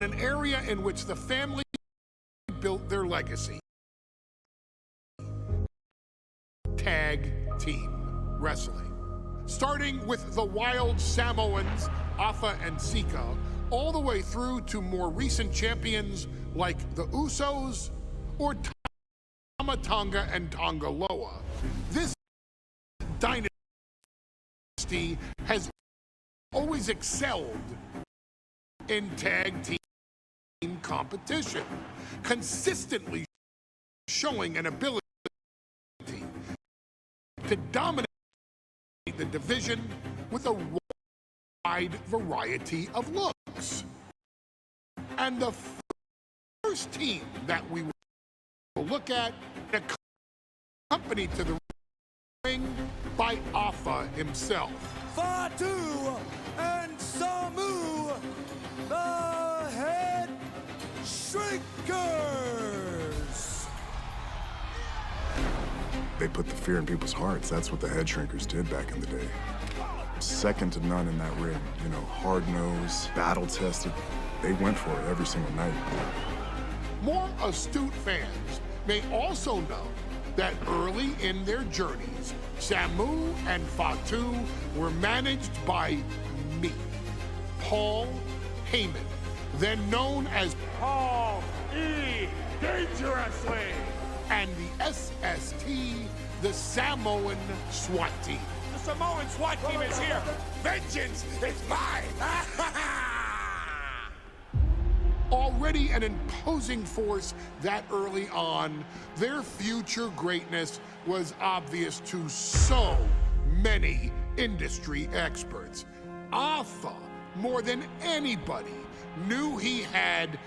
an area in which the family built their legacy. Tag team wrestling. Starting with the wild Samoans, Afa and Sika, all the way through to more recent champions like the Usos or Tama Tonga and Tonga Loa. This dynasty has always excelled in tag team competition, consistently showing an ability to dominate the division with a wide variety of looks. And the first team that we will look at, accompanied to the ring by Afa himself. Fatu and Samu, the Headshrinkers. They put the fear in people's hearts. That's what the Headshrinkers did back in the day. Second to none in that ring. You know, hard-nosed, battle-tested. They went for it every single night. More astute fans may also know that early in their journeys, Samu and Fatu were managed by me, Paul Heyman, then known as Paul E. Dangerously, and the SST, the Samoan SWAT team. The Samoan SWAT team is here. Vengeance is mine. Already an imposing force that early on, their future greatness was obvious to so many industry experts. Afa, more than anybody, knew he had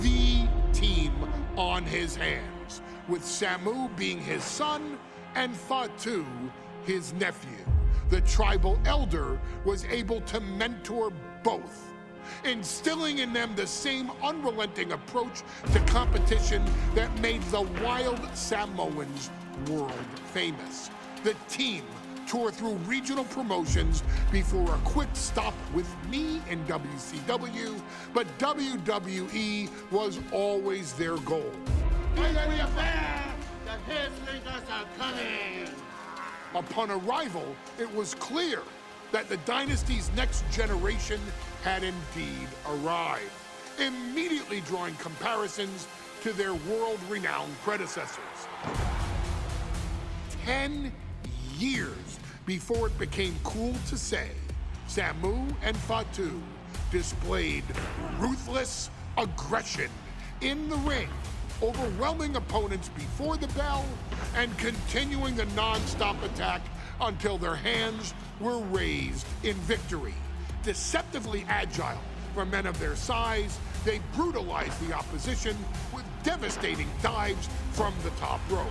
the team on his hands, with Samu being his son and Fatu his nephew. The tribal elder was able to mentor both, instilling in them the same unrelenting approach to competition that made the wild Samoans world famous. The team toured through regional promotions before a quick stop with me in WCW, but WWE was always their goal. The Headshrinkers are coming! Upon arrival, it was clear that the dynasty's next generation had indeed arrived, immediately drawing comparisons to their world-renowned predecessors. 10 years before it became cool to say, Samu and Fatu displayed ruthless aggression in the ring, overwhelming opponents before the bell and continuing the non-stop attack until their hands were raised in victory. Deceptively agile for men of their size, they brutalized the opposition with devastating dives from the top rope.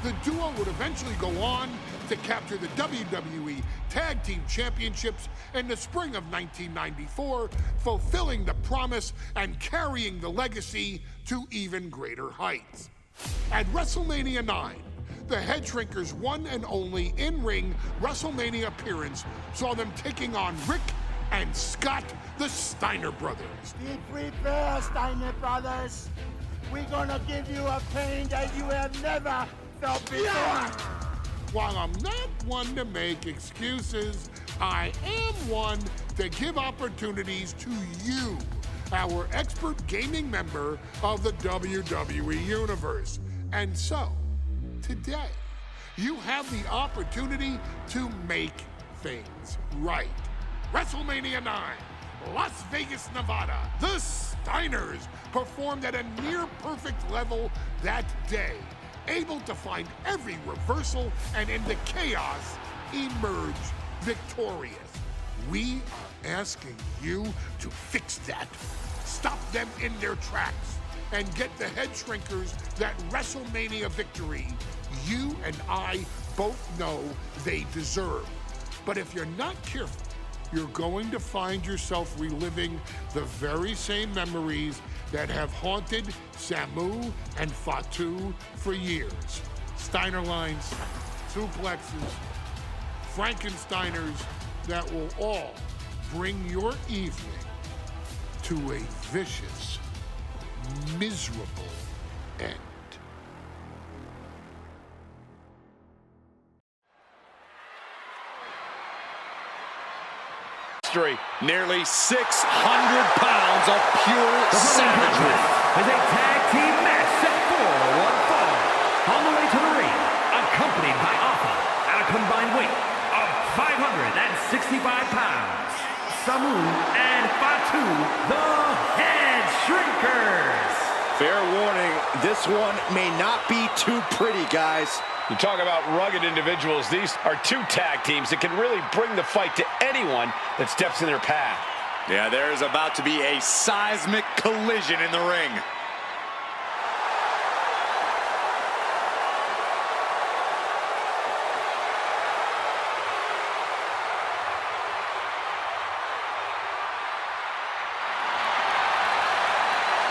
The duo would eventually go on to capture the WWE Tag Team Championships in the spring of 1994, fulfilling the promise and carrying the legacy to even greater heights. At Wrestlemania IX, the Headshrinkers' one and only in-ring WrestleMania appearance saw them taking on Rick and Scott, the Steiner Brothers. Be prepared, Steiner Brothers. We're gonna give you a pain that you have never felt before. While I'm not one to make excuses, I am one to give opportunities to you, our expert gaming member of the WWE Universe. And so, today, you have the opportunity to make things right. WrestleMania IX, Las Vegas, Nevada. The Steiners performed at a near-perfect level that day, able to find every reversal and in the chaos emerge victorious. We are asking you to fix that. Stop them in their tracks and get the Headshrinkers that WrestleMania victory you and I both know they deserve. But if you're not careful, you're going to find yourself reliving the very same memories that have haunted Samu and Fatu for years. Steiner lines, suplexes, Frankensteiners that will all bring your evening to a vicious miserable end. Nearly 600 pounds of pure savagery. Is a tag team match set for one fall. On the way to the ring, accompanied by Alpha at a combined weight of 565 pounds, Samu and Fatu, the Headshrinkers. Fair warning, this one may not be too pretty, guys. You talk about rugged individuals. These are two tag teams that can really bring the fight to anyone that steps in their path. Yeah, there's about to be a seismic collision in the ring.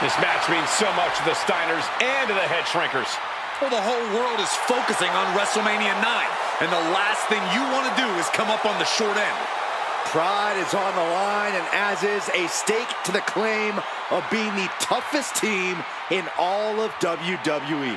This match means so much to the Steiners and to the Headshrinkers. Well, the whole world is focusing on Wrestlemania IX, and the last thing you want to do is come up on the short end. Pride is on the line, and as is a stake to the claim of being the toughest team in all of WWE.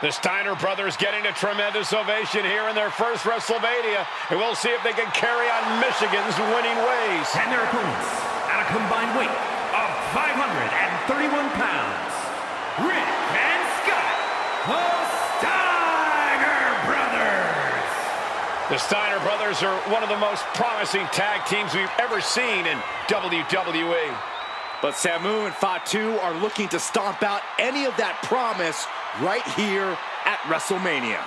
The Steiner Brothers getting a tremendous ovation here in their first Wrestlemania, and we'll see if they can carry on Michigan's winning ways. And their opponents at a combined weight of 531 pounds, Rick and Scott, the Steiner Brothers. The Steiner Brothers are one of the most promising tag teams we've ever seen in WWE. But Samu and Fatu are looking to stomp out any of that promise right here at WrestleMania.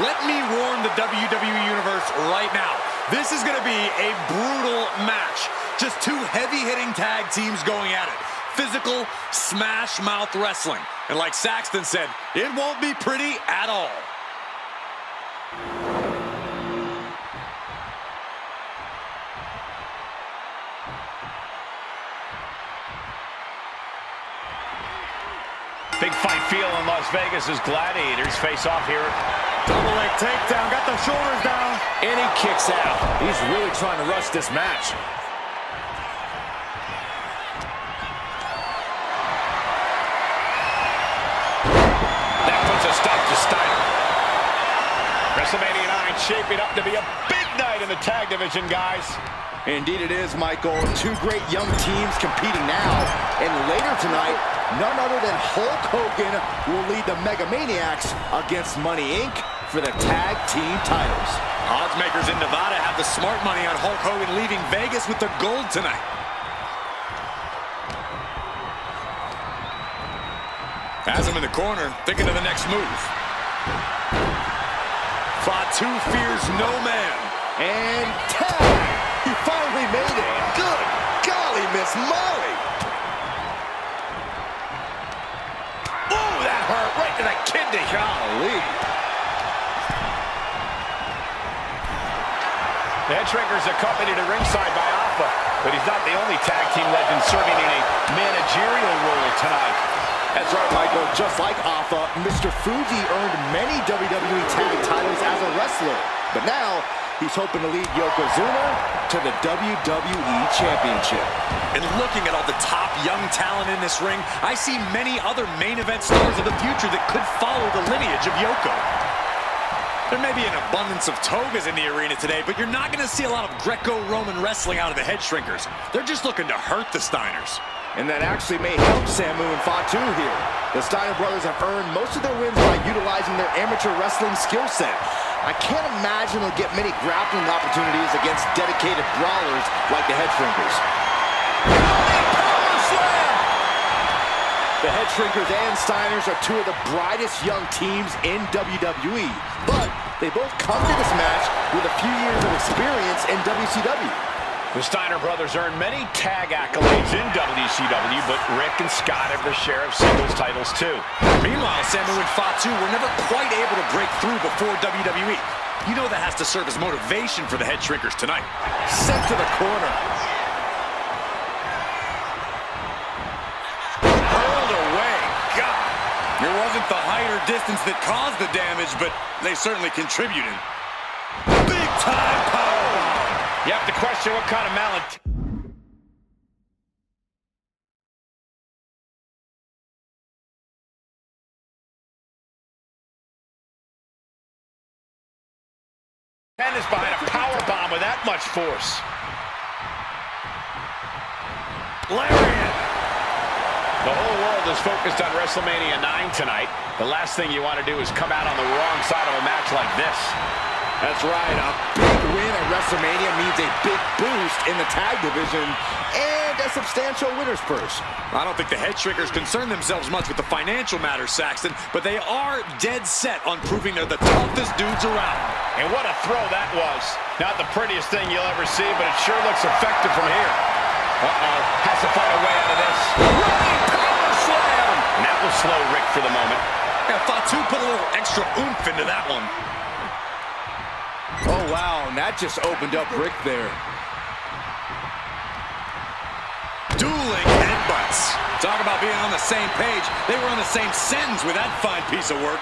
Let me warn the WWE Universe right now. This is going to be a brutal match. Just two heavy-hitting tag teams going at it. Physical, smash-mouth wrestling. And like Saxton said, it won't be pretty at all. Big fight feel in Las Vegas as Gladiators face off here. Double leg takedown, got the shoulders down. And he kicks out. He's really trying to rush this match. That puts a stop to Steiner. WrestleMania IX shaping up to be a big night in the tag division, guys. Indeed it is, Michael. Two great young teams competing now. And later tonight, none other than Hulk Hogan will lead the Mega Maniacs against Money Inc. for the tag team titles. Oddsmakers in Nevada have the smart money on Hulk Hogan leaving Vegas with the gold tonight. Has him in the corner, thinking of the next move. Fatu fears no man. And tag! He finally made it. Good golly, Miss Molly. Oh, that hurt right to the kidney. Golly. The Headshrinkers accompanied at ringside by Alpha, but he's not the only tag team legend serving in a managerial role tonight. That's right, Michael. Just like Alpha, Mr. Fuji earned many WWE tag titles as a wrestler. But now, he's hoping to lead Yokozuna to the WWE Championship. And looking at all the top young talent in this ring, I see many other main event stars of the future that could follow the lineage of Yoko. There may be an abundance of togas in the arena today, but you're not going to see a lot of Greco-Roman wrestling out of the Headshrinkers. They're just looking to hurt the Steiners. And that actually may help Samu and Fatu here. The Steiner Brothers have earned most of their wins by utilizing their amateur wrestling skill set. I can't imagine they'll get many grappling opportunities against dedicated brawlers like the Headshrinkers. The Headshrinkers and Steiners are two of the brightest young teams in WWE, but they both come to this match with a few years of experience in WCW. The Steiner Brothers earned many tag accolades in WCW, but Rick and Scott have their share of singles titles too. Meanwhile, Samu and Fatu were never quite able to break through before WWE. You know that has to serve as motivation for the Headshrinkers tonight. Sent to the corner. Hurled away. God. You're wasn't the height or distance that caused the damage, but they certainly contributed. Big time powerbomb. You have to question what kind of mallet. Ken is behind a powerbomb with that much force. Lariat. The whole world is focused on WrestleMania IX tonight. The last thing you want to do is come out on the wrong side of a match like this. That's right. A big win at WrestleMania means a big boost in the tag division and a substantial winner's purse. I don't think the Headshrinkers concern themselves much with the financial matters, Saxton, but they are dead set on proving they're the toughest dudes around. And what a throw that was. Not the prettiest thing you'll ever see, but it sure looks effective from here. Uh-oh. Has to find a way out of this. Running power slam! And that will slow Rick for the moment. Yeah, Fatu put a little extra oomph into that one. Oh, wow, and that just opened up Rick there. Dueling headbutts. Talk about being on the same page. They were on the same sentence with that fine piece of work.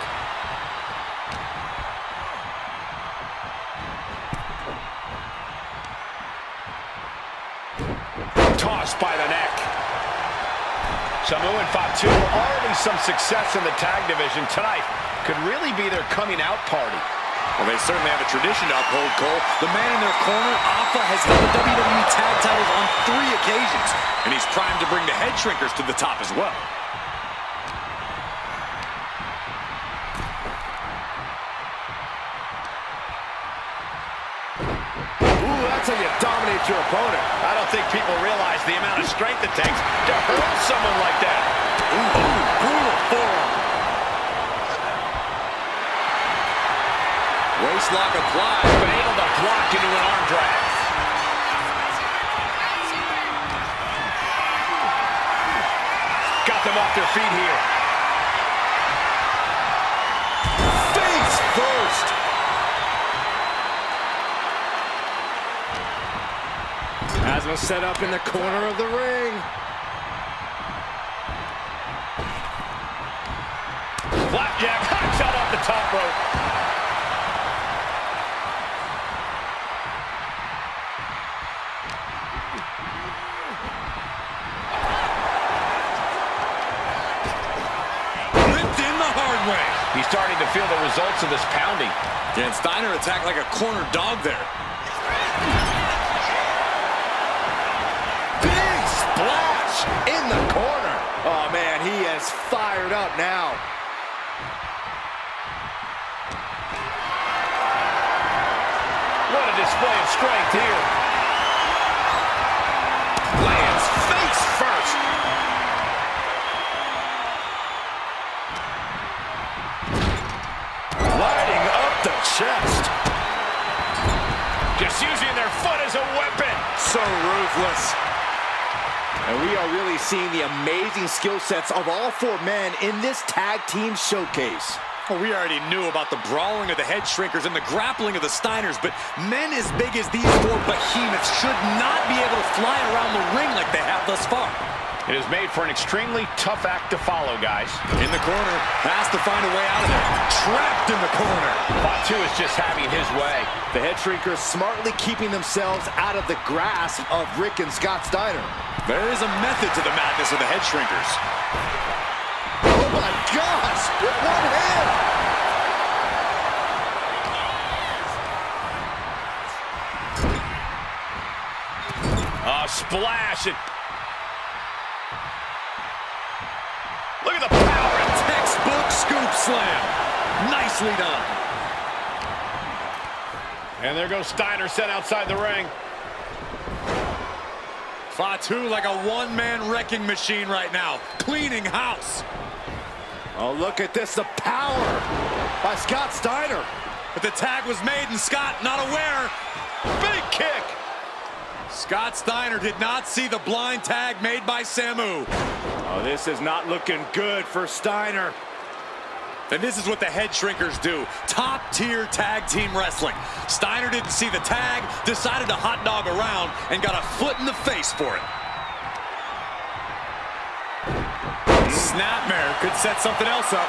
Tossed by the neck. Samu and Fatu already some success in the tag division tonight. Could really be their coming out party. Well, they certainly have a tradition to uphold, Cole. The man in their corner, Alpha, has held the WWE tag titles on 3 occasions, and he's primed to bring the Headshrinkers to the top as well. Ooh, that's how you dominate your opponent. I don't think people realize the amount of strength it takes to hurt someone like that. Ooh, brutal forearm. Waistlock applied. Been able to block into an arm drag. Got them off their feet here. Face first. Asma set up in the corner of the ring. Flapjack hot shot off the top rope. He's starting to feel the results of this pounding. And Steiner attacked like a corner dog there. Big splash in the corner. Oh, man, he is fired up now. What a display of strength here. Lands face first. Lighting up the chest. Just using their foot as a weapon. So ruthless. And we are really seeing the amazing skill sets of all 4 men in this tag team showcase. Well, we already knew about the brawling of the Headshrinkers and the grappling of the Steiners, but men as big as these 4 behemoths should not be able to fly around the ring like they have thus far. It is made for an extremely tough act to follow, guys. In the corner, has to find a way out of there. Trapped in the corner. Fatu is just having his way. The Headshrinkers smartly keeping themselves out of the grasp of Rick and Scott Steiner. There is a method to the madness of the Headshrinkers. Oh my gosh, with one hand. Splash it. Look at the power. Textbook scoop slam. Nicely done. And there goes Steiner sent outside the ring. Fatu like a one-man wrecking machine right now. Cleaning house. Oh, look at this. The power by Scott Steiner. But the tag was made and Scott not aware. Big kick. Scott Steiner did not see the blind tag made by Samu. Oh, this is not looking good for Steiner. And this is what the Headshrinkers do. Top-tier tag team wrestling. Steiner didn't see the tag, decided to hot dog around, and got a foot in the face for it. snapmare could set something else up.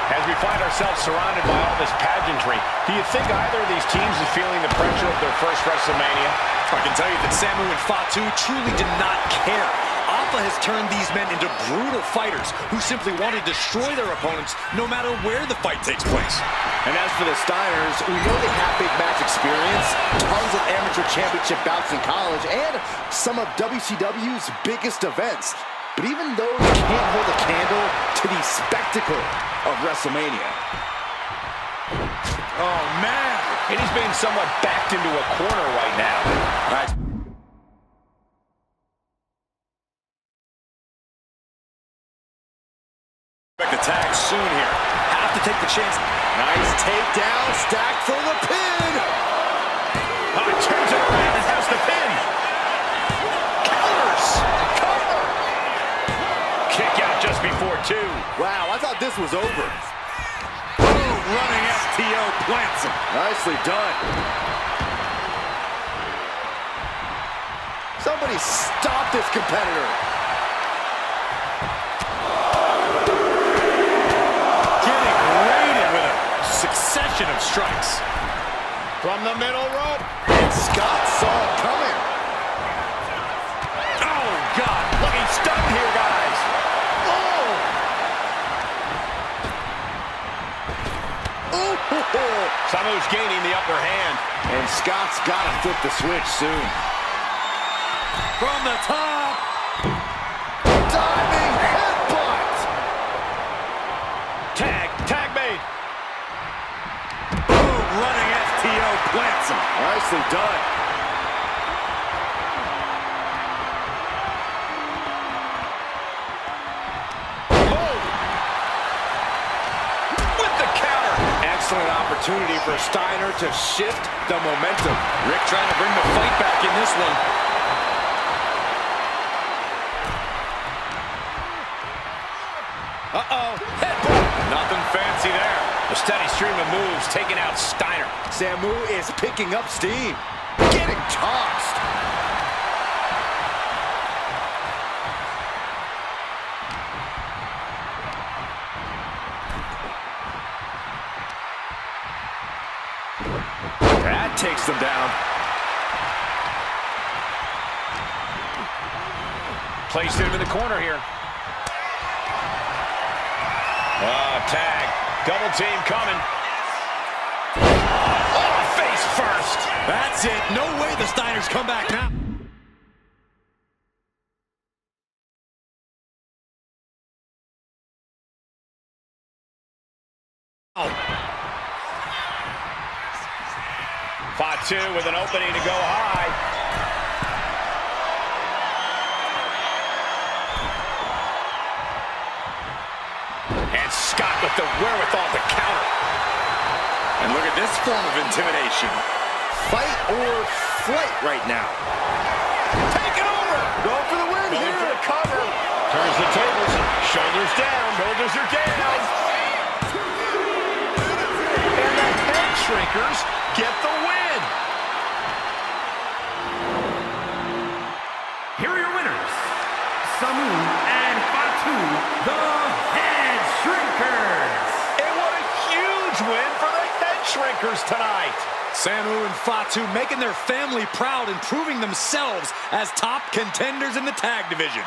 As we find ourselves surrounded by all this pageantry, do you think either of these teams is feeling the pressure of their first WrestleMania? I can tell you that Samu and Fatu truly did not care. Alpha has turned these men into brutal fighters who simply want to destroy their opponents no matter where the fight takes place. And as for the Steiners, we know they have big match experience, tons of amateur championship bouts in college, and some of WCW's biggest events. But even those can't hold a candle to the spectacle of WrestleMania. Oh, man. And he's being somewhat backed into a corner right now. Expect the tag soon here. Have to take the chance. Nice takedown, stacked for the pin. Oh, he turns it around and has the pin. Counters. Cover. Kick out just before 2. Wow, I thought this was over. Running STO plants him. Nicely done. Somebody stop this competitor. Getting raided with a succession of strikes. From the middle rope. And Scott saw it coming. Oh, God. Looking stunned here, guys. Samu's gaining the upper hand. And Scott's got to flip the switch soon. From the top. Diving headbutt. Tag made. Boom, running STO plants him. Nicely done. Excellent opportunity for Steiner to shift the momentum. Rick trying to bring the fight back in this one. Uh-oh. Headbutt. Nothing fancy there. A steady stream of moves taking out Steiner. Samu is picking up steam. Getting tossed. That takes them down. Placed into the corner here. Tag. Double team coming. Oh, face first. That's it. No way the Steiners come back now. Fatu with an opening to go high. And Scott with the wherewithal to counter. And look at this form of intimidation. Fight or flight right now. Take it over. Go for the win Going here. for the cover. Turns the tables. Shoulders down. Shoulders are down. And the Headshrinkers get the win. Here are your winners, Samu and Fatu, the Headshrinkers. And what a huge win for the Headshrinkers tonight. Samu and Fatu making their family proud and proving themselves as top contenders in the tag division.